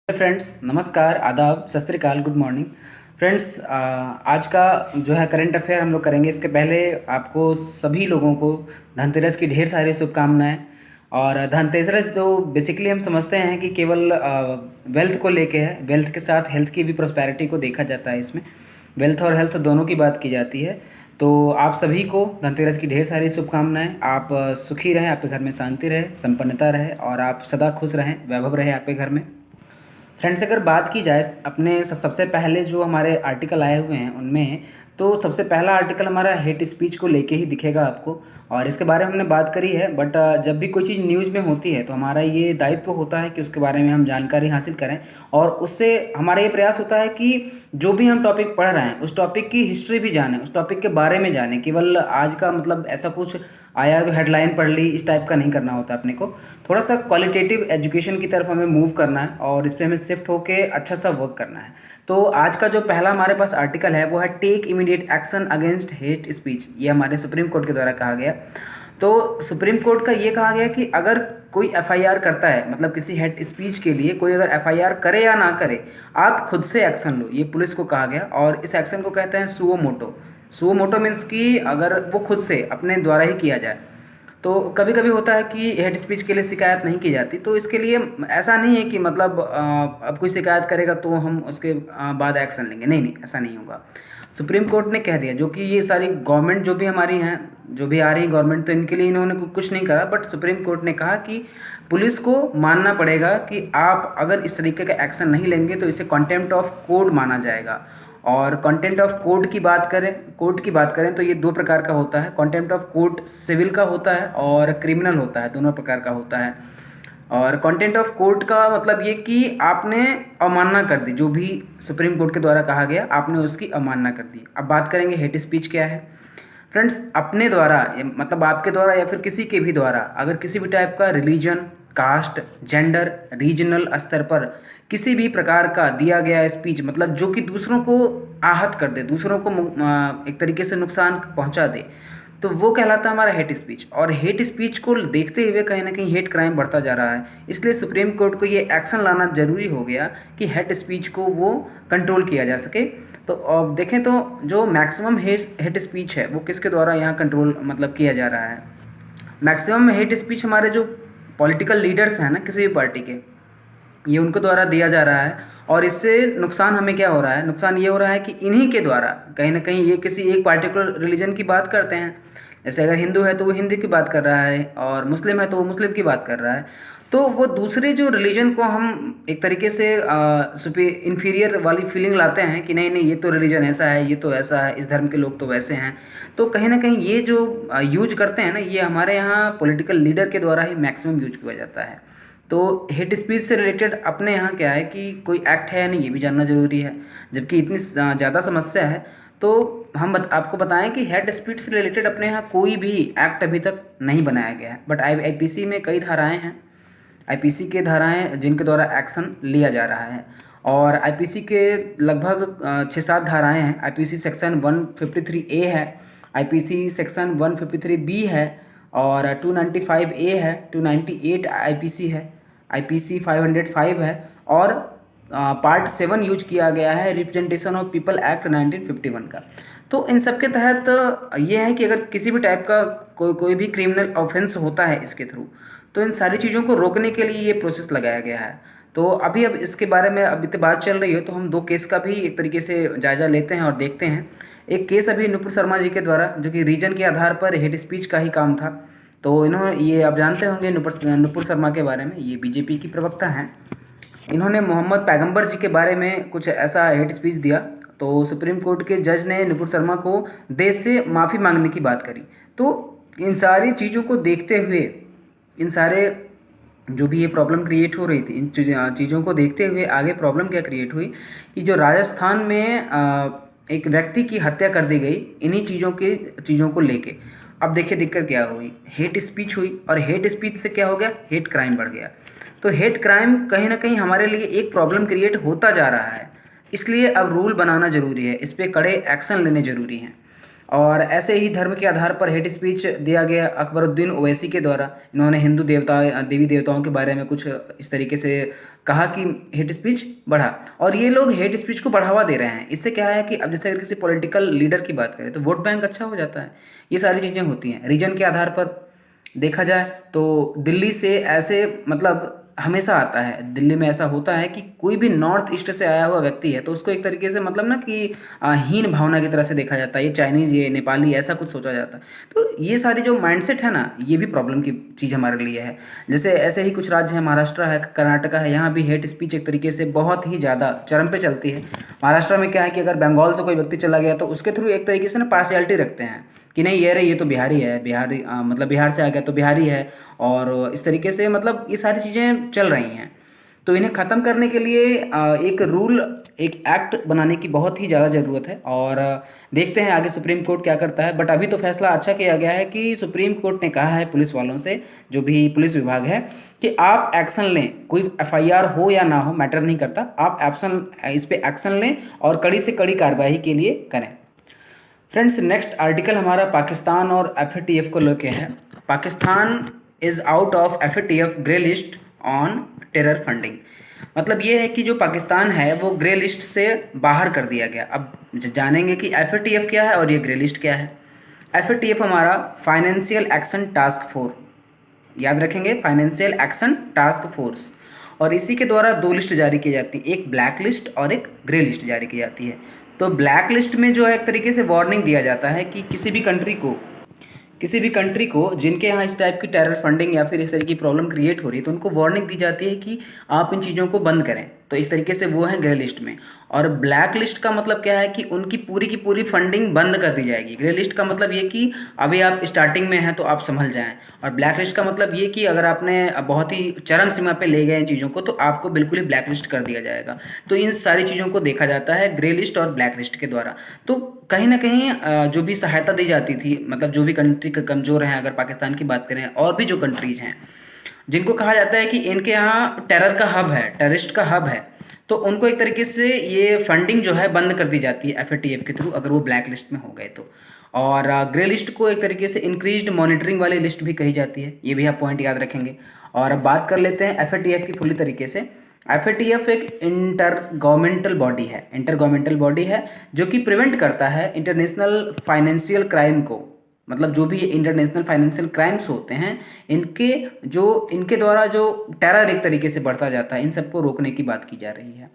Friends, नमस्कार, आदाब, सत श्री अकाल, गुड मॉर्निंग। फ्रेंड्स, आज का जो है करंट अफेयर हम लोग करेंगे। इसके पहले आपको सभी लोगों को धनतेरस की ढेर सारी शुभकामनाएं। और धनतेरस जो बेसिकली हम समझते हैं कि केवल वेल्थ को लेके है, वेल्थ के साथ हेल्थ की भी प्रोस्पेरिटी को देखा जाता है। इसमें वेल्थ और हेल्थ दोनों की बात की जाती है। तो आप सभी को धनतेरस की ढेर सारी शुभकामनाएं। आप सुखी रहें, आपके घर में शांति रहे, संपन्नता रहे और आप सदा खुश रहें, वैभव रहे आपके घर में। फ्रेंड्स, अगर बात की जाए अपने सबसे पहले जो हमारे आर्टिकल आए हुए हैं उनमें, तो सबसे पहला आर्टिकल हमारा हेट स्पीच को लेके ही दिखेगा आपको। और इसके बारे में हमने बात करी है, बट जब भी कोई चीज़ न्यूज़ में होती है तो हमारा ये दायित्व होता है कि उसके बारे में हम जानकारी हासिल करें। और उससे हमारा ये प्रयास होता है कि जो भी हम टॉपिक पढ़ रहे हैं उस टॉपिक की हिस्ट्री भी जानें, उस टॉपिक के बारे में जानें। केवल आज का मतलब ऐसा कुछ आया हेडलाइन पढ़ ली, इस टाइप का नहीं करना होता अपने को। थोड़ा सा क्वालिटेटिव एजुकेशन की तरफ हमें मूव करना है और इस पर हमें शिफ्ट होके अच्छा सा वर्क करना है। तो आज का जो पहला हमारे पास आर्टिकल है वो है take immediate action against hate speech. ये हमारे सुप्रीम कोर्ट के द्वारा कहा गया। तो सुप्रीम कोर्ट का ये कहा गया कि अगर कोई एफआईआर करता है, मतलब किसी हेट स्पीच के लिए कोई अगर एफआईआर करे या ना करे, आप खुद से एक्शन लो। ये पुलिस को कहा गया और इस एक्शन को कहते हैं suo motu. Suo motu means कि अगर वो खुद से अपने द्वारा ही किया जाए। तो कभी कभी होता है कि हेड स्पीच के लिए शिकायत नहीं की जाती, तो इसके लिए ऐसा नहीं है कि मतलब अब कोई शिकायत करेगा तो हम उसके बाद एक्शन लेंगे। नहीं नहीं, ऐसा नहीं होगा। सुप्रीम कोर्ट ने कह दिया, जो कि ये सारी गवर्नमेंट जो भी हमारी हैं, जो भी आ रही गवर्नमेंट, तो इनके लिए इन्होंने कुछ नहीं करा। बट सुप्रीम कोर्ट ने कहा कि पुलिस को मानना पड़ेगा कि आप अगर इस तरीके का एक्शन नहीं लेंगे तो इसे कंटेम्प्ट ऑफ कोर्ट माना जाएगा। और कंटेम्प्ट ऑफ कोर्ट की बात करें तो ये दो प्रकार का होता है। कंटेम्प्ट ऑफ कोर्ट सिविल का होता है और क्रिमिनल होता है, दोनों प्रकार का होता है। और कंटेम्प्ट ऑफ कोर्ट का मतलब ये कि आपने अवमानना कर दी, जो भी सुप्रीम कोर्ट के द्वारा कहा गया आपने उसकी अवमानना कर दी। अब बात करेंगे हेट स्पीच क्या है। फ्रेंड्स, अपने द्वारा मतलब आपके द्वारा या फिर किसी के भी द्वारा अगर किसी भी टाइप का रिलीजन, कास्ट, जेंडर, रीजनल स्तर पर किसी भी प्रकार का दिया गया स्पीच, मतलब जो कि दूसरों को आहत कर दे, दूसरों को एक तरीके से नुकसान पहुंचा दे, तो वो कहलाता है हमारा हेट स्पीच। और हेट स्पीच को देखते हुए कहीं ना कहीं हेट क्राइम बढ़ता जा रहा है। इसलिए सुप्रीम कोर्ट को ये एक्शन लाना जरूरी हो गया कि हेट स्पीच को वो कंट्रोल किया जा सके। तो अब देखें तो जो मैक्सिमम हेट स्पीच है वो किसके द्वारा यहाँ कंट्रोल मतलब किया जा रहा है। मैक्सिमम हेट स्पीच हमारे जो पॉलिटिकल लीडर्स हैं ना किसी भी पार्टी के, ये उनके द्वारा दिया जा रहा है। और इससे नुकसान हमें क्या हो रहा है, नुकसान ये हो रहा है कि इन्हीं के द्वारा कहीं ना कहीं ये किसी एक पार्टिकुलर रिलीजन की बात करते हैं। जैसे अगर हिंदू है तो वो हिंदू की बात कर रहा है, और मुस्लिम है तो वो मुस्लिम की बात कर रहा है। तो वो दूसरे जो रिलीजन को हम एक तरीके से इन्फीरियर वाली फीलिंग लाते हैं कि नहीं नहीं, ये तो रिलीजन ऐसा है, ये तो ऐसा है, इस धर्म के लोग तो वैसे हैं। तो कहीं ना कहीं ये जो यूज करते हैं ना, ये हमारे यहाँ पॉलिटिकल लीडर के द्वारा ही मैक्सिमम यूज किया जाता है। तो हेट स्पीच से रिलेटेड अपने यहाँ क्या है कि कोई एक्ट है या नहीं, ये भी जानना जरूरी है। जबकि इतनी ज़्यादा समस्या है तो हम आपको बताएं कि हेट स्पीच से रिलेटेड अपने यहाँ कोई भी एक्ट अभी तक नहीं बनाया गया है। बट आईपीसी में कई धाराएं हैं, आईपीसी के धाराएं जिनके द्वारा एक्शन लिया जा रहा है। और आईपीसी के लगभग 6-7 धाराएं हैं। आईपीसी सेक्शन 153A है, आईपीसी सेक्शन 153B है, और 295A है, 298 आईपीसी है, आईपीसी 505 है, और पार्ट 7 यूज किया गया है रिप्रेजेंटेशन ऑफ पीपल एक्ट 1951 का। तो इन सब के तहत ये है कि अगर किसी भी टाइप का कोई भी क्रिमिनल ऑफेंस होता है इसके थ्रू, तो इन सारी चीज़ों को रोकने के लिए ये प्रोसेस लगाया गया है। तो अभी अब इसके बारे में अभी तो बात चल रही है, तो हम दो केस का भी एक तरीके से जायजा लेते हैं और देखते हैं। एक केस अभी नुपुर शर्मा जी के द्वारा, जो कि रीजन के आधार पर हेट स्पीच का ही काम था। तो इन्होंने, ये आप जानते होंगे नुपुर शर्मा के बारे में, ये बीजेपी की प्रवक्ता हैं। इन्होंने मोहम्मद पैगंबर जी के बारे में कुछ ऐसा हेट स्पीच दिया। तो सुप्रीम कोर्ट के जज ने नुपुर शर्मा को देश से माफ़ी मांगने की बात करी। तो इन सारी चीज़ों को देखते हुए, इन सारे जो भी ये प्रॉब्लम क्रिएट हो रही थी, इन चीज़ों को देखते हुए आगे प्रॉब्लम क्या क्रिएट हुई कि जो राजस्थान में एक व्यक्ति की हत्या कर दी गई इन्हीं चीज़ों को लेके। अब देखिए दिक्कत क्या हुई, हेट स्पीच हुई, और हेट स्पीच से क्या हो गया, हेट क्राइम बढ़ गया। तो हेट क्राइम कहीं ना कहीं हमारे लिए एक प्रॉब्लम क्रिएट होता जा रहा है। इसलिए अब रूल बनाना जरूरी है, इस पर कड़े एक्शन लेने जरूरी हैं। और ऐसे ही धर्म के आधार पर हेट स्पीच दिया गया अकबरुद्दीन ओवैसी के द्वारा। इन्होंने हिंदू देवी देवताओं के बारे में कुछ इस तरीके से कहा कि हेट स्पीच बढ़ा, और ये लोग हेट स्पीच को बढ़ावा दे रहे हैं। इससे क्या है कि अब जैसे अगर किसी पॉलिटिकल लीडर की बात करें तो वोट बैंक अच्छा हो जाता है। ये सारी चीज़ें होती हैं। रीजन के आधार पर देखा जाए तो दिल्ली से ऐसे मतलब हमेशा आता है, दिल्ली में ऐसा होता है कि कोई भी नॉर्थ ईस्ट से आया हुआ व्यक्ति है तो उसको एक तरीके से मतलब ना कि हीन भावना की तरह से देखा जाता है, ये चाइनीज़, ये नेपाली, ऐसा कुछ सोचा जाता है। तो ये सारी जो माइंडसेट है ना, ये भी प्रॉब्लम की चीज़ हमारे लिए है। जैसे ऐसे ही कुछ राज्य हैं, महाराष्ट्र है, कर्नाटका है, यहाँ भी हेट स्पीच एक तरीके से बहुत ही ज़्यादा चरम पे चलती है। महाराष्ट्र में क्या है कि अगर बंगाल से कोई व्यक्ति चला गया तो उसके थ्रू एक तरीके से ना पार्शियलिटी रखते हैं कि नहीं ये रे, ये तो बिहारी है, बिहारी मतलब बिहार से आ गया तो बिहारी है, और इस तरीके से मतलब ये सारी चीज़ें चल रही हैं। तो इन्हें ख़त्म करने के लिए एक रूल, एक एक्ट बनाने की बहुत ही ज़्यादा ज़रूरत है, और देखते हैं आगे सुप्रीम कोर्ट क्या करता है। बट अभी तो फैसला अच्छा किया गया है कि सुप्रीम कोर्ट ने कहा है पुलिस वालों से, जो भी पुलिस विभाग है, कि आप एक्शन लें, कोई एफआईआर हो या ना हो मैटर नहीं करता, आप इस पर एक्शन लें और कड़ी से कड़ी कार्रवाई के लिए करें। फ्रेंड्स, नेक्स्ट आर्टिकल हमारा पाकिस्तान और एफएटीएफ को लेके है। Pakistan is out of FATF grey list on terror funding. मतलब ये है कि जो पाकिस्तान है वो ग्रे लिस्ट से बाहर कर दिया गया। अब जानेंगे कि एफएटीएफ क्या है और ये ग्रे लिस्ट क्या है। एफएटीएफ हमारा फाइनेंशियल एक्शन टास्क फोर्स, याद रखेंगे, फाइनेंशियल एक्शन टास्क फोर्स, और इसी के द्वारा दो लिस्ट जारी की जाती है, एक ब्लैक लिस्ट और एक ग्रे लिस्ट जारी की जाती है। तो ब्लैक लिस्ट में जो है एक तरीके से वार्निंग दिया जाता है कि किसी भी कंट्री को जिनके यहाँ इस टाइप की टेरर फंडिंग या फिर इस तरह की प्रॉब्लम क्रिएट हो रही है तो उनको वार्निंग दी जाती है कि आप इन चीज़ों को बंद करें। तो इस तरीके से वो हैं ग्रे लिस्ट में। और ब्लैक लिस्ट का मतलब क्या है कि उनकी पूरी की पूरी फंडिंग बंद कर दी जाएगी। ग्रे लिस्ट का मतलब ये कि अभी आप स्टार्टिंग में हैं तो आप संभल जाएं, और ब्लैक लिस्ट का मतलब ये कि अगर आपने बहुत ही चरम सीमा पे ले गए इन चीज़ों को तो आपको बिल्कुल ही ब्लैक लिस्ट कर दिया जाएगा। तो इन सारी चीज़ों को देखा जाता है ग्रे लिस्ट और ब्लैक लिस्ट के द्वारा। तो कहीं ना कहीं जो भी सहायता दी जाती थी, मतलब जो भी कंट्री कमज़ोर हैं, अगर पाकिस्तान की बात करें और भी जो कंट्रीज हैं जिनको कहा जाता है कि इनके यहाँ टेरर का हब है, टेररिस्ट का हब है, तो उनको एक तरीके से ये फंडिंग जो है बंद कर दी जाती है एफएटीएफ के थ्रू, अगर वो ब्लैक लिस्ट में हो गए तो। और ग्रे लिस्ट को एक तरीके से इंक्रीज्ड मॉनिटरिंग वाली लिस्ट भी कही जाती है, ये भी आप पॉइंट याद रखेंगे। और अब बात कर लेते हैं एफएटीएफ की फुली तरीके से। एफएटीएफ एक इंटर गवर्नमेंटल बॉडी है जो कि प्रिवेंट करता है इंटरनेशनल फाइनेंशियल क्राइम को। मतलब जो भी इंटरनेशनल फाइनेंशियल क्राइम्स होते हैं, इनके द्वारा जो टेरर एक तरीके से बढ़ता जाता है, इन सबको रोकने की बात की जा रही है।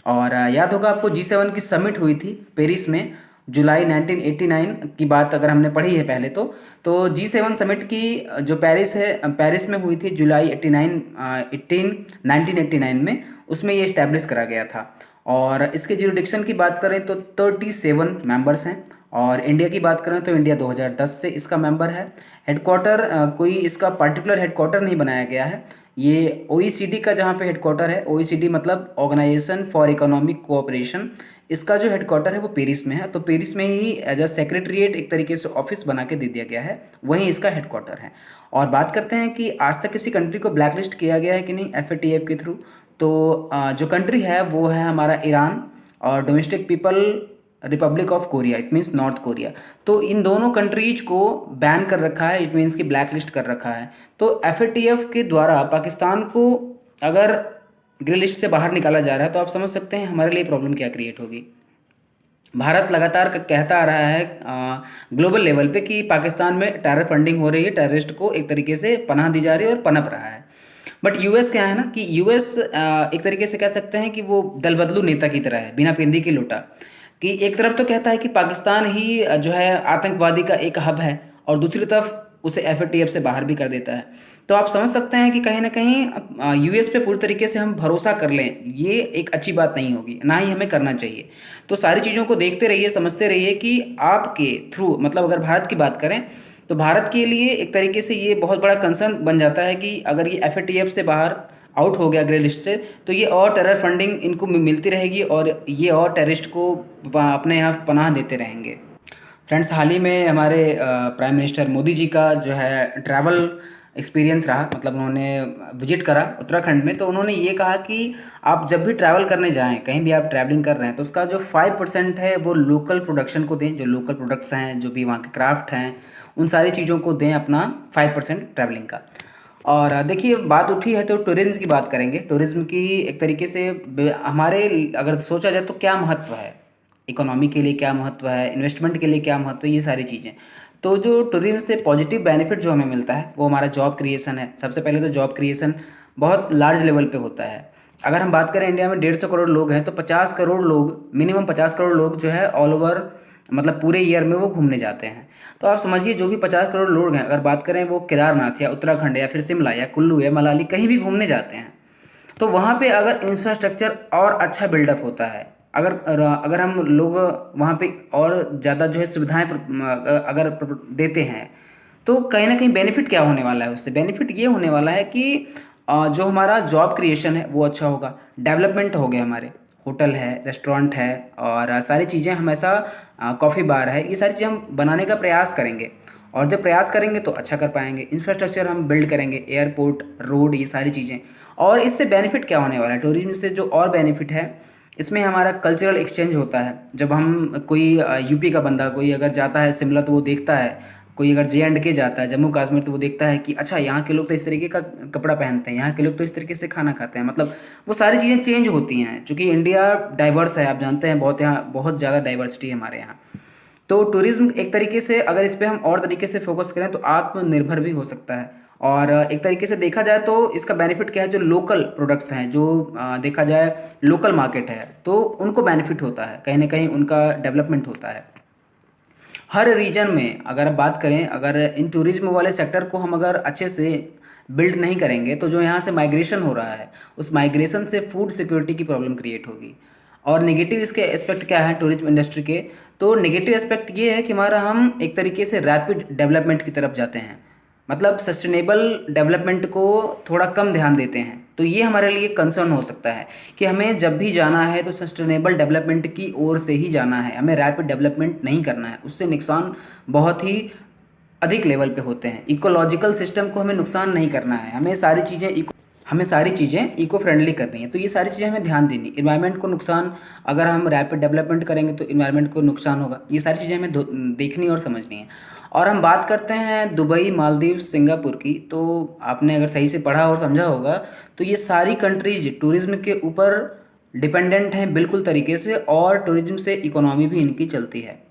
और याद होगा आपको G7 की समिट हुई थी पेरिस में, जुलाई 1989 की बात अगर हमने पढ़ी है पहले तो G7 समिट की जो पेरिस में हुई थी जुलाई 1989 में, उसमें ये इस्टेब्लिश करा गया था। और इसके जुरिडिक्शन की बात करें तो 37 मेंबर्स हैं, और इंडिया की बात करें तो इंडिया 2010 से इसका मेंबर है। हेडक्वार्टर कोई इसका पर्टिकुलर हेडक्वार्टर नहीं बनाया गया है, ये OECD का जहाँ पे हेडक्वार्टर है, OECD मतलब ऑर्गेनाइजेशन फॉर इकोनॉमिक कोऑपरेशन, इसका जो हेडक्वार्टर है वो पेरिस में है। तो पेरिस में ही एज अ सेक्रेटरीट एक तरीके से ऑफिस बना के दे दिया गया है, वहीं इसका हेडक्वार्टर है। और बात करते हैं कि आज तक किसी कंट्री को ब्लैक लिस्ट किया गया है कि नहीं एफएटीएफ के थ्रू, तो जो कंट्री है वो है हमारा ईरान और domestic people Republic of Korea, it means north Korea. तो इन दोनों कंट्रीज को बैन कर रखा है, इट मीन्स कि ब्लैक लिस्ट कर रखा है। तो एफएटीएफ के द्वारा पाकिस्तान को अगर ग्रे लिस्ट से बाहर निकाला जा रहा है तो आप समझ सकते हैं हमारे लिए प्रॉब्लम क्या क्रिएट होगी। भारत लगातार कहता आ रहा है ग्लोबल लेवल पे कि पाकिस्तान में टेरर फंडिंग हो रही है, टेररिस्ट को एक तरीके से पनाह दी जा रही है और पनप रहा है। बट यूएस क्या है ना कि यूएस एक तरीके से कह सकते हैं कि वो दल बदलू नेता की तरह है, बिना पिंदी की लोटा, कि एक तरफ तो कहता है कि पाकिस्तान ही जो है आतंकवादी का एक हब है, और दूसरी तरफ उसे एफएटीएफ से बाहर भी कर देता है। तो आप समझ सकते हैं कि कहीं ना कहीं यूएस पे पूरी तरीके से हम भरोसा कर लें, ये एक अच्छी बात नहीं होगी, ना ही हमें करना चाहिए। तो सारी चीज़ों को देखते रहिए, समझते रहिए कि आपके थ्रू, मतलब अगर भारत की बात करें तो भारत के लिए एक तरीके से ये बहुत बड़ा कंसर्न बन जाता है कि अगर ये एफएटीएफ से बाहर आउट हो गया ग्रे लिस्ट से, तो ये और टेरर फंडिंग इनको मिलती रहेगी और ये और टेररिस्ट को अपने यहाँ पनाह देते रहेंगे। फ्रेंड्स, हाल ही में हमारे प्राइम मिनिस्टर मोदी जी का जो है ट्रैवल एक्सपीरियंस रहा, मतलब उन्होंने विजिट करा उत्तराखंड में। तो उन्होंने ये कहा कि आप जब भी ट्रैवल करने जाएं, कहीं भी आप ट्रैवलिंग कर रहे हैं, तो उसका जो 5% है वो लोकल प्रोडक्शन को दें, जो लोकल प्रोडक्ट्स हैं, जो भी वहाँ के क्राफ्ट हैं, उन सारी चीज़ों को दें अपना 5% ट्रैवलिंग का। और देखिए, बात उठी है तो टूरिज्म की बात करेंगे। टूरिज्म की एक तरीके से हमारे अगर सोचा जाए तो क्या महत्व है, इकोनॉमी के लिए क्या महत्व है, इन्वेस्टमेंट के लिए क्या महत्व है, ये सारी चीज़ें। तो जो टूरिज्म से पॉजिटिव बेनिफिट जो हमें मिलता है वो हमारा जॉब क्रिएशन है। सबसे पहले तो जॉब क्रिएशन बहुत लार्ज लेवल पे होता है। अगर हम बात करें, इंडिया में 150 करोड़ लोग हैं, तो 50 करोड़ लोग, मिनिमम 50 करोड़ लोग जो है ऑल ओवर, मतलब पूरे ईयर में वो घूमने जाते हैं। तो आप समझिए, जो भी 50 करोड़ लोग हैं, अगर बात करें वो केदारनाथ या उत्तराखंड या फिर शिमला या कुल्लू या मनाली कहीं भी घूमने जाते हैं, तो वहाँ पे अगर इंफ्रास्ट्रक्चर और अच्छा बिल्डअप होता है, अगर अगर हम लोग वहाँ पे और ज़्यादा जो है सुविधाएं अगर देते हैं, तो कहीं ना कहीं बेनिफिट क्या होने वाला है उससे? बेनिफिट ये होने वाला है कि जो हमारा जॉब क्रिएशन है वो अच्छा होगा, डेवलपमेंट हो गया, हमारे होटल है, रेस्टोरेंट है, और सारी चीज़ें हमेशा, कॉफ़ी बार है, ये सारी चीज़ें हम बनाने का प्रयास करेंगे। और जब प्रयास करेंगे तो अच्छा कर पाएंगे। इंफ्रास्ट्रक्चर हम बिल्ड करेंगे, एयरपोर्ट, रोड, ये सारी चीज़ें। और इससे बेनिफिट क्या होने वाला है? टूरिज्म से जो और बेनिफिट है, इसमें हमारा कल्चरल एक्सचेंज होता है। जब हम कोई यूपी का बंदा कोई अगर जाता है शिमला, तो वो देखता है, कोई अगर J&K जाता है, जम्मू कश्मीर, तो वो देखता है कि अच्छा, यहाँ के लोग तो इस तरीके का कपड़ा पहनते हैं, यहाँ के लोग तो इस तरीके से खाना खाते हैं। मतलब वो सारी चीज़ें चेंज होती हैं, चूँकि इंडिया डाइवर्स है, आप जानते हैं, बहुत यहाँ बहुत ज़्यादा डाइवर्सिटी है हमारे यहाँ। तो टूरिज्म एक तरीके से, अगर इस पे हम और तरीके से फोकस करें तो आत्मनिर्भर भी हो सकता है। और एक तरीके से देखा जाए तो इसका बेनिफिट क्या है, जो लोकल प्रोडक्ट्स हैं, जो देखा जाए लोकल मार्केट है, तो उनको बेनिफिट होता है, कहीं ना कहीं उनका डेवलपमेंट होता है। हर रीजन में अगर आप बात करें, अगर इन टूरिज्म वाले सेक्टर को हम अगर अच्छे से बिल्ड नहीं करेंगे, तो जो यहाँ से माइग्रेशन हो रहा है, उस माइग्रेशन से फूड सिक्योरिटी की प्रॉब्लम क्रिएट होगी। और नेगेटिव इसके एस्पेक्ट क्या है टूरिज्म इंडस्ट्री के? तो नेगेटिव एस्पेक्ट ये है कि हमारा, हम एक तरीके से रैपिड डेवलपमेंट की तरफ जाते हैं, मतलब सस्टेनेबल डेवलपमेंट को थोड़ा कम ध्यान देते हैं। तो ये हमारे लिए कंसर्न हो सकता है कि हमें जब भी जाना है तो सस्टेनेबल डेवलपमेंट की ओर से ही जाना है, हमें रैपिड डेवलपमेंट नहीं करना है। उससे नुकसान बहुत ही अधिक लेवल पे होते हैं। इकोलॉजिकल सिस्टम को हमें नुकसान नहीं करना है, हमें सारी चीज़ें इको फ्रेंडली करनी है। तो ये सारी चीज़ें हमें ध्यान देनी। इन्वायरमेंट को नुकसान, अगर हम रैपिड डेवलपमेंट करेंगे तो इन्वायरमेंट को नुकसान होगा। ये सारी चीज़ें हमें देखनी और समझनी है। और हम बात करते हैं दुबई, मालदीव, सिंगापुर की, तो आपने अगर सही से पढ़ा और समझा होगा, तो ये सारी कंट्रीज टूरिज्म के ऊपर डिपेंडेंट हैं बिल्कुल तरीके से, और टूरिज्म से इकोनॉमी भी इनकी चलती है।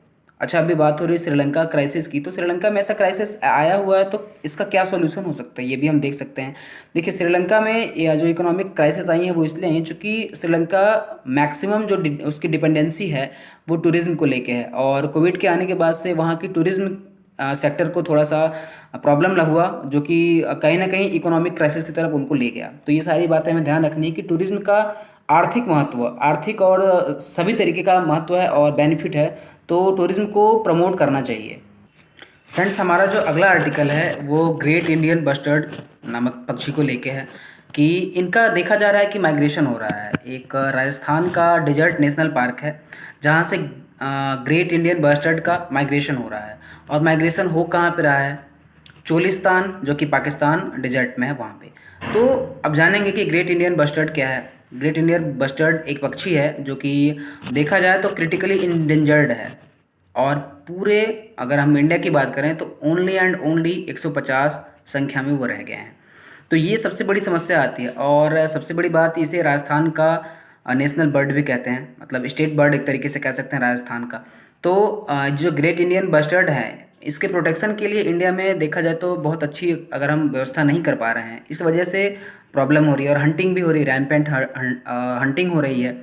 अच्छा, अभी बात हो रही है श्रीलंका क्राइसिस की, तो श्रीलंका में ऐसा क्राइसिस आया हुआ है, तो इसका क्या सॉल्यूशन हो सकता है, ये भी हम देख सकते हैं। देखिए, श्रीलंका में या जो इकोनॉमिक क्राइसिस आई है वो इसलिए आई है चूँकि श्रीलंका मैक्सिमम जो उसकी डिपेंडेंसी है वो टूरिज्म को लेके है, और कोविड के आने के बाद से वहाँ की टूरिज्म सेक्टर को थोड़ा सा प्रॉब्लम लग हुआ, जो कि कहीं ना कहीं इकोनॉमिक क्राइसिस की तरफ उनको ले गया। तो ये सारी बातें हमें ध्यान रखनी है कि टूरिज्म का आर्थिक महत्व, आर्थिक और सभी तरीके का महत्व है और बेनिफिट है, तो टूरिज्म को प्रमोट करना चाहिए। फ्रेंड्स, हमारा जो अगला आर्टिकल है वो ग्रेट इंडियन बस्टर्ड नामक पक्षी को लेके है, कि इनका देखा जा रहा है कि माइग्रेशन हो रहा है। एक राजस्थान का डिजर्ट नेशनल पार्क है, जहाँ से ग्रेट इंडियन बस्टर्ड का माइग्रेशन हो रहा है। और माइग्रेशन हो कहाँ पे रहा है? चोलिस्तान, जो कि पाकिस्तान डिजर्ट में है, वहाँ पे। तो अब जानेंगे कि ग्रेट इंडियन बस्टर्ड क्या है। ग्रेट इंडियन बस्टर्ड एक पक्षी है जो कि देखा जाए तो क्रिटिकली इंडेंजर्ड है, और पूरे, अगर हम इंडिया की बात करें तो ओनली एंड ओनली 150 संख्या में वो रह गए हैं। तो ये सबसे बड़ी समस्या आती है। और सबसे बड़ी बात, इसे राजस्थान का नेशनल बर्ड भी कहते हैं, मतलब स्टेट बर्ड एक तरीके से कह सकते हैं राजस्थान का। तो जो ग्रेट इंडियन बस्टर्ड है, इसके प्रोटेक्शन के लिए इंडिया में देखा जाए तो बहुत अच्छी अगर हम व्यवस्था नहीं कर पा रहे हैं, इस वजह से प्रॉब्लम हो रही है। और हंटिंग भी हो रही है, रैम्पेंट हंटिंग हो रही है,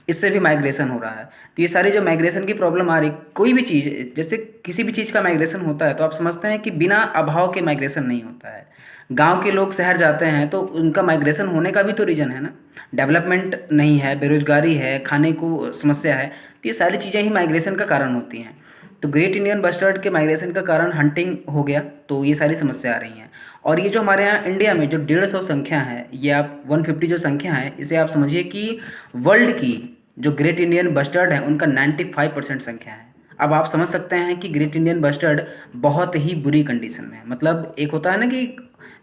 इससे भी माइग्रेशन हो रहा है। तो ये सारी जो माइग्रेशन की प्रॉब्लम आ रही, कोई भी चीज़, जैसे किसी भी चीज़ का माइग्रेशन होता है तो आप समझते हैं कि बिना अभाव के माइग्रेशन नहीं होता है। गांव के लोग शहर जाते हैं तो उनका माइग्रेशन होने का भी तो रीज़न है ना, डेवलपमेंट नहीं है, बेरोजगारी है, खाने को समस्या है, तो ये सारी चीज़ें ही माइग्रेशन का कारण होती हैं। तो ग्रेट इंडियन बस्टर्ड के माइग्रेशन का कारण हंटिंग हो गया, तो ये सारी समस्या आ रही हैं। और ये जो हमारे यहाँ इंडिया में जो 150 संख्या है, ये आप 150 जो संख्या है, इसे आप समझिए कि वर्ल्ड की जो ग्रेट इंडियन बस्टर्ड है उनका 95% संख्या है। अब आप समझ सकते हैं कि ग्रेट इंडियन बस्टर्ड बहुत ही बुरी कंडीशन में है। मतलब एक होता है ना कि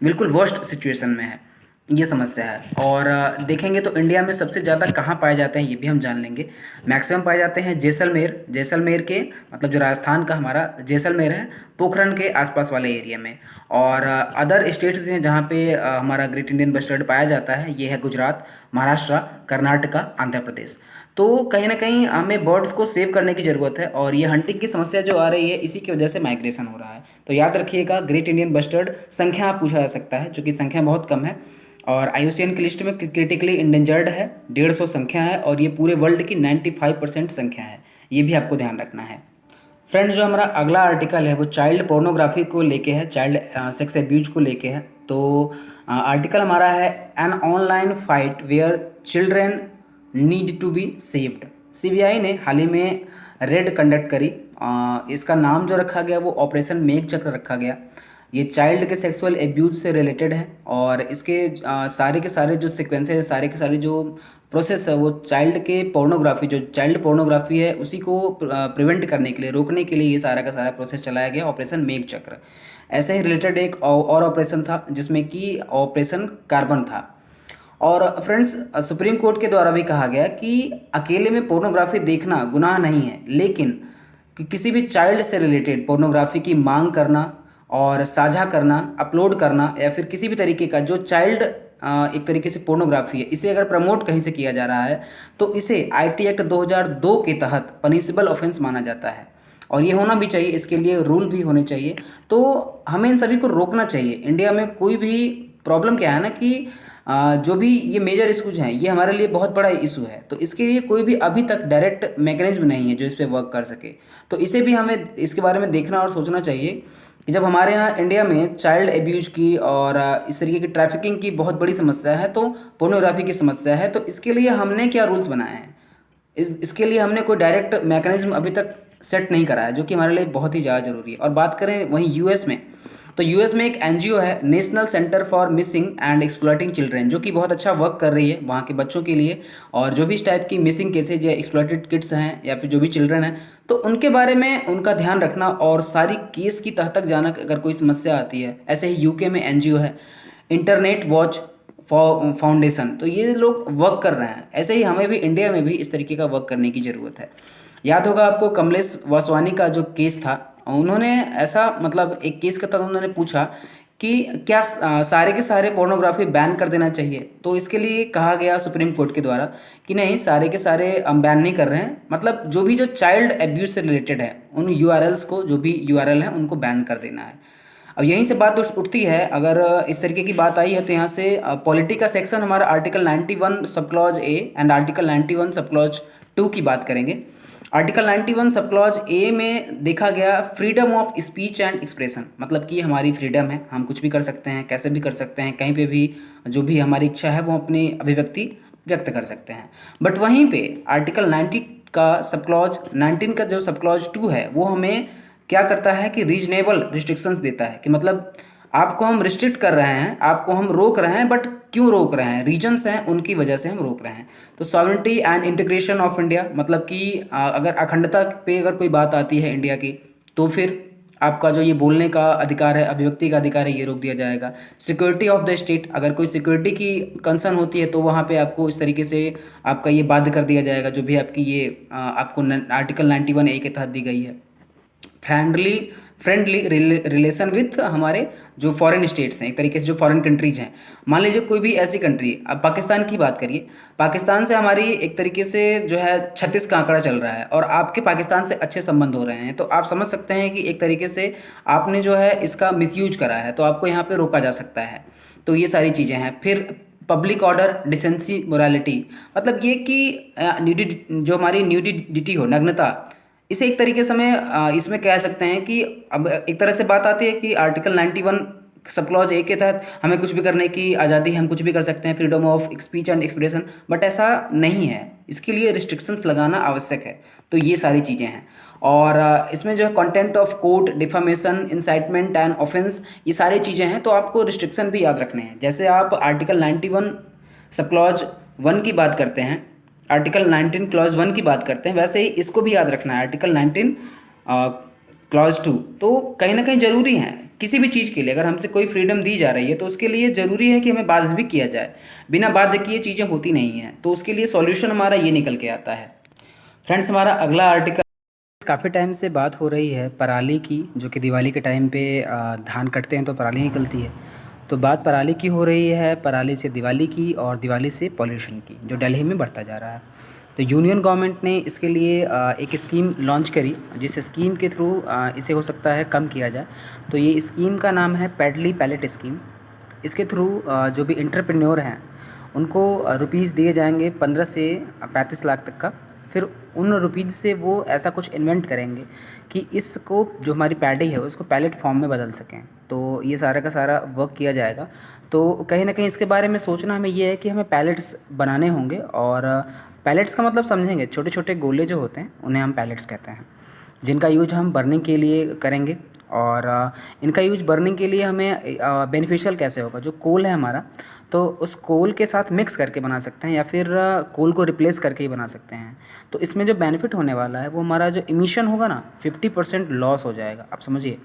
बिल्कुल वर्स्ट सिचुएशन में है, ये समस्या है। और देखेंगे तो इंडिया में सबसे ज़्यादा कहाँ पाए जाते हैं ये भी हम जान लेंगे। मैक्सिमम पाए जाते हैं जैसलमेर, जैसलमेर के मतलब जो राजस्थान का हमारा जैसलमेर है, पोखरण के आसपास वाले एरिया में। और अदर स्टेट्स भी हैं जहाँ पे हमारा ग्रेट इंडियन बस्टर्ड पाया जाता है। ये है गुजरात, महाराष्ट्र, कर्नाटका, आंध्र प्रदेश। तो कहीं ना कहीं हमें बर्ड्स को सेव करने की ज़रूरत है, और ये हंटिंग की समस्या जो आ रही है इसी की वजह से माइग्रेशन हो रहा है। तो याद रखिएगा, ग्रेट इंडियन बस्टर्ड संख्या पूछा जा सकता है, जो कि संख्या बहुत कम है और IUCN की लिस्ट में क्रिटिकली इंडेंजर्ड है। 150 संख्या है और ये पूरे वर्ल्ड की 95% संख्या है, ये भी आपको ध्यान रखना है। फ्रेंड्स, जो हमारा अगला आर्टिकल है वो चाइल्ड पोर्नोग्राफी को लेके है, चाइल्ड सेक्स एब्यूज को लेके है। तो आर्टिकल हमारा है an online fight where children need to be saved. CBI ने हाल ही में रेड कंडक्ट करी। इसका नाम जो रखा गया वो ऑपरेशन मेघ चक्र रखा गया। ये चाइल्ड के सेक्सुअल एब्यूज से रिलेटेड है और इसके सारे के सारे जो सीक्वेंसेस है, सारे के सारे जो प्रोसेस है, वो चाइल्ड के पोर्नोग्राफी, जो चाइल्ड पोर्नोग्राफी है उसी को प्रिवेंट करने के लिए, रोकने के लिए ये सारा का सारा प्रोसेस चलाया गया, ऑपरेशन मेघ चक्र। ऐसे ही रिलेटेड एक और ऑपरेशन था जिसमें कि ऑपरेशन कार्बन था। और फ्रेंड्स, सुप्रीम कोर्ट के द्वारा भी कहा गया कि अकेले में पोर्नोग्राफी देखना गुनाह नहीं है, लेकिन किसी भी चाइल्ड से रिलेटेड पोर्नोग्राफी की मांग करना और साझा करना, अपलोड करना, या फिर किसी भी तरीके का जो चाइल्ड एक तरीके से पोर्नोग्राफी है, इसे अगर प्रमोट कहीं से किया जा रहा है तो इसे IT एक्ट 2002 के तहत पनिशेबल ऑफेंस माना जाता है। और ये होना भी चाहिए, इसके लिए रूल भी होने चाहिए। तो हमें इन सभी को रोकना चाहिए। इंडिया में कोई भी प्रॉब्लम क्या है ना कि जो भी ये मेजर इशूज हैं ये हमारे लिए बहुत बड़ा इशू है, तो इसके लिए कोई भी अभी तक डायरेक्ट मैकेनिज्म नहीं है जो इस पर वर्क कर सके। तो इसे भी हमें इसके बारे में देखना और सोचना चाहिए कि जब हमारे यहाँ इंडिया में चाइल्ड एब्यूज की और इस तरीके की ट्रैफिकिंग की बहुत बड़ी समस्या है, तो पोर्नोग्राफी की समस्या है, तो इसके लिए हमने क्या रूल्स बनाए हैं, इसके लिए हमने कोई डायरेक्ट मैकेनिज्म अभी तक सेट नहीं करा है, जो कि हमारे लिए बहुत ही ज़्यादा ज़रूरी है। और बात करें वहीं US में, तो US में एक NGO है, national centre for missing and exploiting children, जो कि बहुत अच्छा वर्क कर रही है वहाँ के बच्चों के लिए। और जो भी इस टाइप की मिसिंग केसेज या एक्सप्लॉइटेड किड्स हैं या फिर जो भी चिल्ड्रन हैं, तो उनके बारे में उनका ध्यान रखना और सारी केस की तह तक जाना अगर कोई समस्या आती है। ऐसे ही UK में NGO है, इंटरनेट वॉच फाउंडेशन, तो ये लोग वर्क कर रहे हैं। ऐसे ही हमें भी इंडिया में भी इस तरीके का वर्क करने की ज़रूरत है। याद होगा आपको कमलेश वासवानी का जो केस था, उन्होंने ऐसा मतलब एक केस के तहत उन्होंने पूछा कि क्या सारे के सारे पोर्नोग्राफी बैन कर देना चाहिए। तो इसके लिए कहा गया सुप्रीम कोर्ट के द्वारा कि नहीं, सारे के सारे हम बैन नहीं कर रहे हैं, मतलब जो चाइल्ड एब्यूज से रिलेटेड है उन URLs को, जो भी URL है उनको बैन कर देना है। अब यहीं से बात उठती है, अगर इस तरीके की बात आई है तो यहाँ से पॉलिटी का सेक्शन हमारा article 91 sub clause A and article 91 sub clause 2 की बात करेंगे। आर्टिकल 91 सब क्लॉज A में देखा गया freedom of speech and expression, मतलब कि हमारी फ्रीडम है, हम कुछ भी कर सकते हैं, कैसे भी कर सकते हैं, कहीं पे भी जो भी हमारी इच्छा है वो अपनी अभिव्यक्ति व्यक्त कर सकते हैं। बट वहीं पे आर्टिकल 90 का सब क्लॉज 19 का जो सब क्लॉज 2 है वो हमें क्या करता है कि रीजनेबल रिस्ट्रिक्शंस देता है, कि मतलब आपको हम रिस्ट्रिक्ट कर रहे हैं, आपको हम रोक रहे हैं, बट क्यों रोक रहे हैं, रीजन्स हैं उनकी वजह से हम रोक रहे हैं। तो sovereignty and integration of India, मतलब कि अगर अखंडता पे अगर कोई बात आती है इंडिया की, तो फिर आपका जो ये बोलने का अधिकार है, अभिव्यक्ति का अधिकार है, ये रोक दिया जाएगा। सिक्योरिटी ऑफ द स्टेट, अगर कोई सिक्योरिटी की कंसर्न होती है तो वहाँ पे आपको इस तरीके से आपका ये बाध्य कर दिया जाएगा, जो भी आपकी ये आपको आर्टिकल 91A के तहत दी गई है। फ्रेंडली रिलेशन विथ हमारे जो फॉरेन स्टेट्स हैं, एक तरीके से जो फॉरेन कंट्रीज हैं। मान लीजिए कोई भी ऐसी कंट्री, अब पाकिस्तान की बात करिए, पाकिस्तान से हमारी एक तरीके से जो है 36 का आंकड़ा चल रहा है और आपके पाकिस्तान से अच्छे संबंध हो रहे हैं, तो आप समझ सकते हैं कि एक तरीके से आपने जो है इसका मिसयूज करा है, तो आपको यहाँ पे रोका जा सकता है। तो ये सारी चीज़ें हैं। फिर पब्लिक ऑर्डर, डिसेंसी, मोरालिटी, मतलब ये कि जो हमारी न्यूडिटी हो, नग्नता, इसे एक तरीके से हमें इसमें कह सकते हैं कि अब एक तरह से बात आती है कि आर्टिकल 91 सब क्लॉज A के तहत हमें कुछ भी करने की आज़ादी, हम कुछ भी कर सकते हैं, freedom of speech and expression, but ऐसा नहीं है, इसके लिए रिस्ट्रिक्शंस लगाना आवश्यक है। तो ये सारी चीज़ें हैं। और इसमें जो है content of court, defamation, incitement and offence, ये सारी चीज़ें हैं, तो आपको रिस्ट्रिक्शन भी याद रखने हैं। जैसे आप आर्टिकल 91 सब क्लॉज 1 की बात करते हैं, आर्टिकल 19 क्लॉज 1 की बात करते हैं, वैसे ही इसको भी याद रखना है। आर्टिकल 19 क्लॉज 2 तो कहीं ना कहीं ज़रूरी है किसी भी चीज़ के लिए। अगर हमसे कोई फ्रीडम दी जा रही है तो उसके लिए ज़रूरी है कि हमें बाध्य भी किया जाए। बिना बाध्य किए चीज़ें होती नहीं हैं, तो उसके लिए सॉल्यूशन हमारा ये निकल के आता है। फ्रेंड्स, हमारा अगला आर्टिकल, काफ़ी टाइम से बात हो रही है पराली की, जो कि दिवाली के टाइम पे धान कटते हैं तो पराली निकलती है। तो बात पराली की हो रही है, पराली से दिवाली की और दिवाली से पॉल्यूशन की, जो दिल्ली में बढ़ता जा रहा है। तो यूनियन गवर्नमेंट ने इसके लिए एक स्कीम लॉन्च करी, जिस स्कीम के थ्रू इसे हो सकता है कम किया जाए। तो ये स्कीम का नाम है पैडली पैलेट स्कीम। इसके थ्रू जो भी एंटरप्रेन्योर हैं उनको रुपीज़ दिए जाएंगे 15 से 35 लाख तक का। फिर उन रुपीज़ से वो ऐसा कुछ इन्वेंट करेंगे कि इसको, जो हमारी पैडी है, उसको पैलेट फॉर्म में बदल सकें। तो ये सारा का सारा वर्क किया जाएगा। तो कहीं ना कहीं इसके बारे में सोचना हमें ये है कि हमें पैलेट्स बनाने होंगे। और पैलेट्स का मतलब समझेंगे, छोटे छोटे गोले जो होते हैं उन्हें हम पैलेट्स कहते हैं, जिनका यूज हम बर्निंग के लिए करेंगे। और इनका यूज बर्निंग के लिए हमें बेनिफिशियल कैसे होगा, जो कोल है हमारा, तो उस कोल के साथ मिक्स करके बना सकते हैं या फिर कोल को रिप्लेस करके ही बना सकते हैं। तो इसमें जो बेनिफिट होने वाला है वो हमारा जो इमिशन होगा ना, 50% लॉस हो जाएगा। आप समझिए,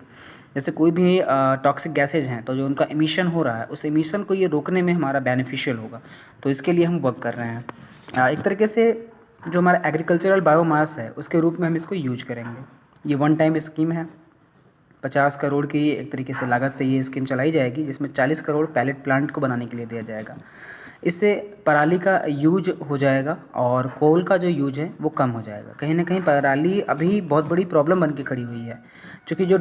जैसे कोई भी टॉक्सिक गैसेज हैं तो जो उनका इमिशन हो रहा है, उस इमिशन को ये रोकने में हमारा बेनिफिशियल होगा। तो इसके लिए हम वर्क कर रहे हैं। एक तरीके से जो हमारा एग्रीकल्चरल बायोमास है उसके रूप में हम इसको यूज करेंगे। ये वन टाइम स्कीम है। 50 करोड़ की एक तरीके से लागत से ये स्कीम चलाई जाएगी, जिसमें 40 करोड़ पैलेट प्लांट को बनाने के लिए दिया जाएगा। इससे पराली का यूज हो जाएगा और कोल का जो यूज है वो कम हो जाएगा। कहीं ना कहीं पराली अभी बहुत बड़ी प्रॉब्लम बन के खड़ी हुई है, क्योंकि जो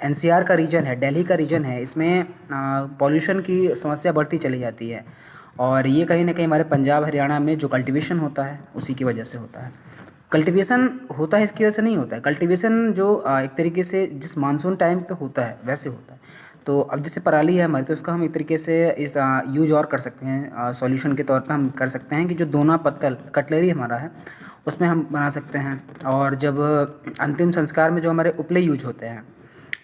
एनसीआर का रीजन है, दिल्ली का रीजन है, इसमें पॉल्यूशन की समस्या बढ़ती चली जाती है। और ये कहीं ना कहीं हमारे पंजाब हरियाणा में जो कल्टीवेशन होता है उसी की वजह से होता है। कल्टीवेशन होता है इसकी वजह से नहीं होता है। कल्टीवेशन जो एक तरीके से जिस मानसून टाइम पे होता है वैसे होता है। तो अब जैसे पराली है हमारी, तो उसका हम एक तरीके से इस यूज और कर सकते हैं। सॉल्यूशन के तौर पे हम कर सकते हैं कि जो दोना पत्तल कटलरी हमारा है उसमें हम बना सकते हैं। और जब अंतिम संस्कार में जो हमारे उपले यूज होते हैं,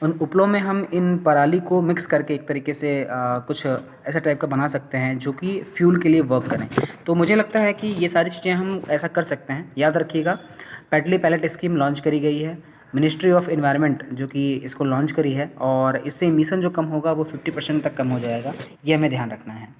उन उपलों में हम इन पराली को मिक्स करके एक तरीके से कुछ ऐसा टाइप का बना सकते हैं जो कि फ्यूल के लिए वर्क करें। तो मुझे लगता है कि ये सारी चीज़ें हम ऐसा कर सकते हैं। याद रखिएगा, पैडली पैलेट स्कीम लॉन्च करी गई है, मिनिस्ट्री ऑफ एनवायरनमेंट जो कि इसको लॉन्च करी है, और इससे इमिशन जो कम होगा वो 50% तक कम हो जाएगा। ये हमें ध्यान रखना है।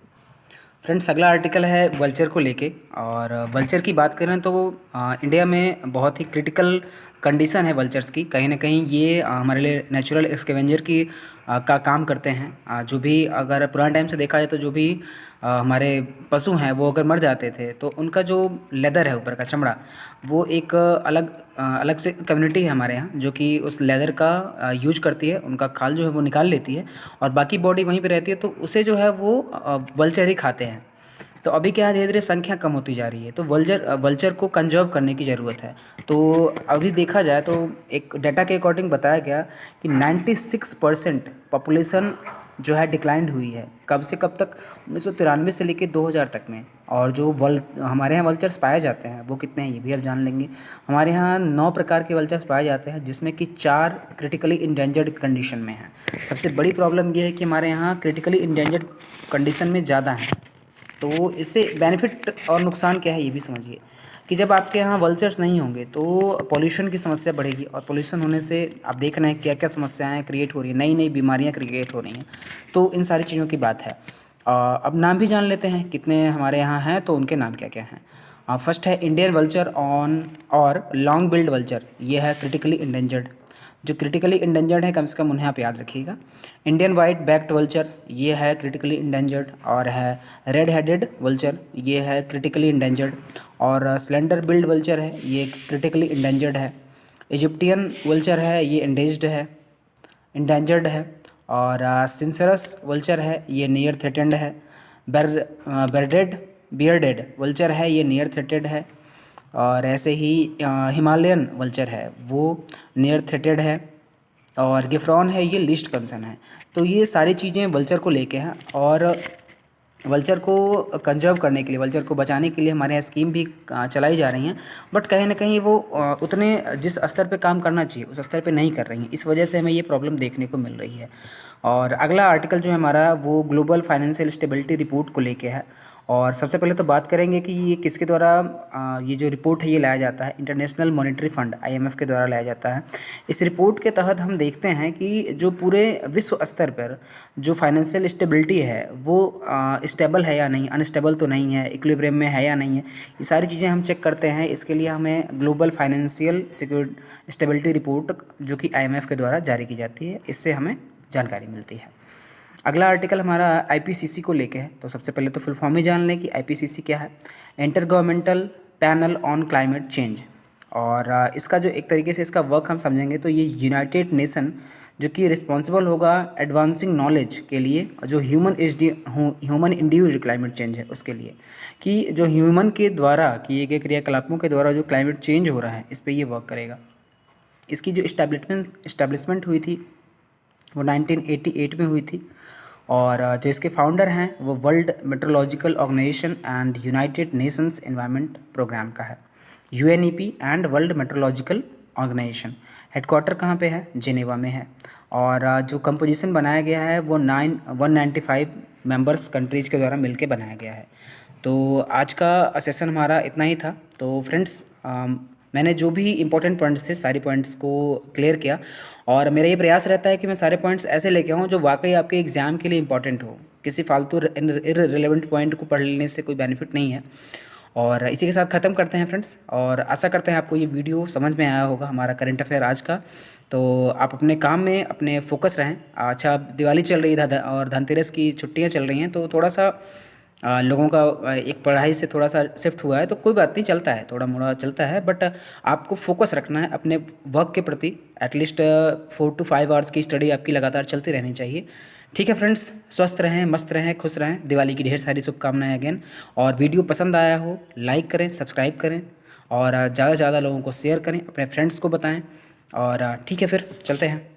फ्रेंड्स, अगला आर्टिकल है वल्चर को लेके। और वल्चर की बात करें तो इंडिया में बहुत ही क्रिटिकल कंडीशन है वल्चर्स की। कहीं ना कहीं ये हमारे लिए नेचुरल स्कैवेंजर की का काम करते हैं। जो भी, अगर पुराने टाइम से देखा जाए तो जो भी हमारे पशु हैं वो अगर मर जाते थे तो उनका जो लेदर है, ऊपर का चमड़ा, वो एक अलग से कम्युनिटी है हमारे यहाँ जो कि उस लेदर का यूज करती है। उनका खाल जो है वो निकाल लेती है और बाकी बॉडी वहीं पे रहती है। तो उसे जो है वो वल्चर ही खाते हैं। तो अभी क्या है, धीरे धीरे संख्या कम होती जा रही है, तो वल्चर को कंजर्व करने की ज़रूरत है। तो अभी देखा जाए तो एक डाटा के अकॉर्डिंग बताया गया कि 96% पॉपुलेशन जो है डिक्लाइंड हुई है। कब से कब तक? 1993 से लेकर 2000 तक में। और जो हमारे यहाँ वल्चर्स पाए जाते हैं वो कितने हैं ये भी आप जान लेंगे। हमारे यहाँ 9 प्रकार के वल्चर्स पाए जाते हैं, जिसमें कि 4 क्रिटिकली इंडेंजर्ड कंडीशन में हैं। सबसे बड़ी प्रॉब्लम ये है कि हमारे यहाँ क्रिटिकली इंडेंजर्ड कंडीशन में ज़्यादा हैं। तो इससे बेनिफिट और नुकसान क्या है ये भी समझिए, कि जब आपके यहाँ वल्चर्स नहीं होंगे तो पॉल्यूशन की समस्या बढ़ेगी, और पॉल्यूशन होने से आप देख रहे हैं क्या क्या समस्याएं क्रिएट हो रही हैं, नई नई बीमारियां क्रिएट हो रही हैं। तो इन सारी चीज़ों की बात है। अब नाम भी जान लेते हैं कितने हमारे यहाँ हैं, तो उनके नाम क्या क्या हैं। फर्स्ट है इंडियन वल्चर ऑन और लॉन्ग बिल्ड वल्चर, ये है क्रिटिकली इंडेंजर्ड। जो क्रिटिकली इंडेंजर्ड है, कम से कम उन्हें आप याद रखिएगा। इंडियन वाइट बैक्ड वल्चर, ये है क्रिटिकली इंडेंजर्ड। और है रेड हेडेड वल्चर, ये है क्रिटिकली इंडेंजर्ड। और स्लेंडर बिल्ड वल्चर है, ये क्रिटिकली इंडेंजर्ड है। इजिप्टियन वल्चर है, ये इंडेंजर्ड है। और सिंसरस वल्चर है, ये नियर थ्रेटेंड है। बियर्डेड वल्चर है, ये नियर थ्रेटेड है। और ऐसे ही हिमालयन वल्चर है, वो नियर थ्रेटेड है। और गिफ्रॉन है, ये लीस्ट कंसर्न है। तो ये सारी चीज़ें वल्चर को लेके हैं। और वल्चर को कंजर्व करने के लिए, वल्चर को बचाने के लिए हमारे यहाँ स्कीम भी चलाई जा रही हैं। बट कहीं ना कहीं वो उतने जिस स्तर पे काम करना चाहिए उस स्तर पे नहीं कर रही हैं। इस वजह से हमें ये प्रॉब्लम देखने को मिल रही है। और अगला आर्टिकल जो है हमारा, वो ग्लोबल फाइनेंशियल स्टेबिलिटी रिपोर्ट को लेके है। और सबसे पहले तो बात करेंगे कि ये किसके द्वारा ये जो रिपोर्ट है ये लाया जाता है। इंटरनेशनल मॉनेटरी फंड IMF के द्वारा लाया जाता है। इस रिपोर्ट के तहत हम देखते हैं कि जो पूरे विश्व स्तर पर जो फाइनेंशियल स्टेबिलिटी है वो स्टेबल है या नहीं, अनस्टेबल तो नहीं है, इक्विलिब्रियम में है या नहीं है, ये सारी चीज़ें हम चेक करते हैं। इसके लिए हमें ग्लोबल फाइनेंशियल स्टेबिलिटी रिपोर्ट जो कि IMF के द्वारा जारी की जाती है, इससे हमें जानकारी मिलती है। अगला आर्टिकल हमारा IPCC को लेके है। तो सबसे पहले तो फुल फॉर्म ही जान लें कि IPCC क्या है। Inter governmental panel on climate change. और इसका जो एक तरीके से इसका वर्क हम समझेंगे तो ये यूनाइटेड नेशन जो कि रिस्पॉन्सिबल होगा एडवांसिंग नॉलेज के लिए, जो ह्यूमन इंड्यूस्ड क्लाइमेट चेंज है उसके लिए, कि जो ह्यूमन के द्वारा किए गए क्रियाकलापों के द्वारा जो क्लाइमेट चेंज हो रहा है इस पर ये वर्क करेगा। इसकी जो इस्टेब्लिशमेंट हुई थी वो 1988 में हुई थी। और जो इसके फाउंडर हैं वो world meteorological organisation and United Nations environment programme का है, UNEP and world meteorological organisation. Headquarter कहाँ पे है? जेनेवा में है। और जो कंपोजिशन बनाया गया है वो 195 मेंबर्स कंट्रीज़ के द्वारा मिलके बनाया गया है। तो आज का सेशन हमारा इतना ही था। तो फ्रेंड्स मैंने जो भी इंपॉर्टेंट पॉइंट्स थे सारे पॉइंट्स को क्लियर किया, और मेरा ये प्रयास रहता है कि मैं सारे पॉइंट्स ऐसे लेके आऊँ जो वाकई आपके एग्ज़ाम के लिए इंपॉर्टेंट हो। किसी फालतू इररिलेवेंट पॉइंट को पढ़ लेने से कोई बेनिफिट नहीं है। और इसी के साथ ख़त्म करते हैं फ्रेंड्स, और आशा करते हैं आपको ये वीडियो समझ में आया होगा, हमारा करंट अफेयर आज का। तो आप अपने काम में अपने फोकस रहें। अच्छा, अब दिवाली चल रही है और धनतेरस की छुट्टियां चल रही हैं, तो थोड़ा सा लोगों का एक पढ़ाई से थोड़ा सा शिफ्ट हुआ है, तो कोई बात नहीं, चलता है, थोड़ा मोड़ा चलता है, बट आपको फोकस रखना है अपने वर्क के प्रति। एटलीस्ट 4 to 5 आवर्स की स्टडी आपकी लगातार चलती रहनी चाहिए। ठीक है फ्रेंड्स, स्वस्थ रहें, मस्त रहें, खुश रहें। दिवाली की ढेर सारी शुभकामनाएं अगेन। और वीडियो पसंद आया हो लाइक करें, सब्सक्राइब करें, और ज़्यादा से ज़्यादा लोगों को शेयर करें, अपने फ्रेंड्स को बताएं। और ठीक है, फिर चलते हैं।